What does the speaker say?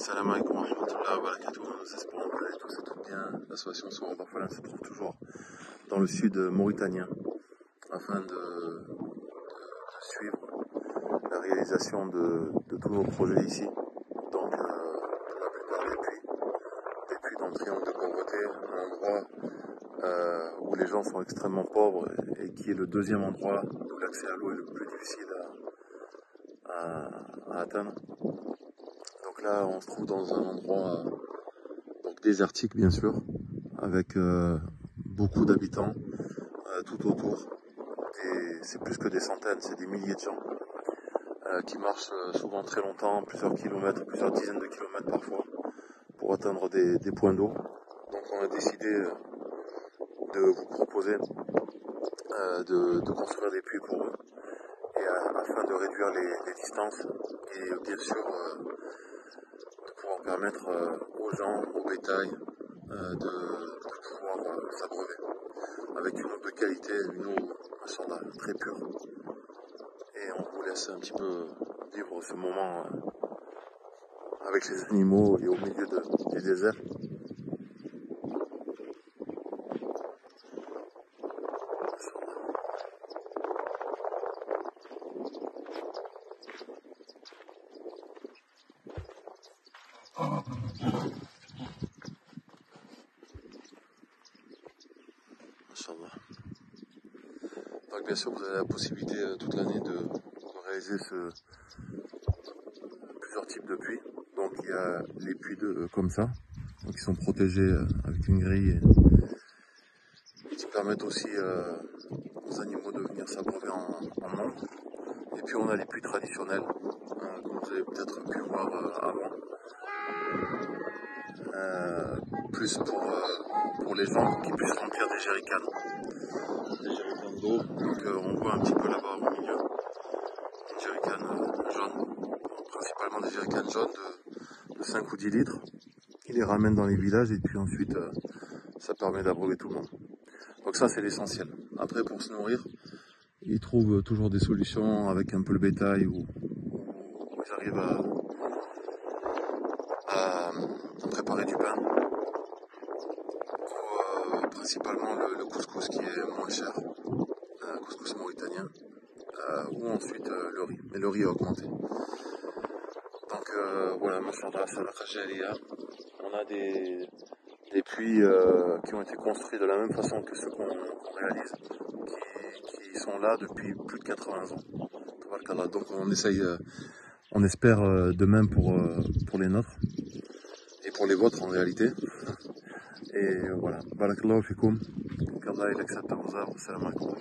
Salam alaikum wa rahmatullahi wa barakatuh. Nous espérons que vous allez tous et toutes bien. L'association Sourd d'Orphelins se trouve toujours dans le sud mauritanien afin de suivre la réalisation de tous nos projets ici. Donc, la plupart des puits dans le triangle de pauvreté, un endroit où les gens sont extrêmement pauvres et qui est le deuxième endroit où l'accès à l'eau est le plus difficile à atteindre. Donc là, on se trouve dans un endroit désertique, bien sûr, avec beaucoup d'habitants tout autour. C'est plus que des centaines, c'est des milliers de gens qui marchent souvent très longtemps, plusieurs kilomètres, plusieurs dizaines de kilomètres parfois, pour atteindre des points d'eau. Donc on a décidé de vous proposer de construire des puits pour eux, et afin de réduire les distances et bien sûr de pouvoir permettre aux gens, au bétail, de pouvoir s'abreuver avec une eau de qualité, une eau très pure. Et on vous laisse un petit peu vivre ce moment avec les animaux et au milieu du désert. Inch'Allah. Donc bien sûr vous avez la possibilité toute l'année de réaliser plusieurs types de puits. Donc il y a les puits comme ça, donc qui sont protégés avec une grille et qui permettent aussi aux animaux de venir s'abreuver en nombre. Et puis on a les puits traditionnels, comme vous avez peut-être pu voir avant. Plus pour les gens qui puissent remplir des jerrycans d'eau. Donc on voit un petit peu là-bas au milieu des jerrycans jaunes, principalement des jerrycans jaunes de 5 ou 10 litres. Ils les ramènent dans les villages et puis ensuite ça permet d'abreuver tout le monde. Donc ça c'est l'essentiel. Après pour se nourrir, ils trouvent toujours des solutions avec un peu le bétail où ils arrivent à préparer du pain. Principalement le couscous qui est moins cher, couscous mauritanien, ou ensuite le riz, mais le riz a augmenté. Donc voilà, machallah, sadaqa jariya. On a des puits qui ont été construits de la même façon que ceux qu'on réalise, qui sont là depuis plus de 80 ans. Donc on espère de même pour les nôtres et pour les vôtres en réalité. Et voilà, barakallahu fikoum, qu'Allah il accepte vos œuvres, salam alaikum.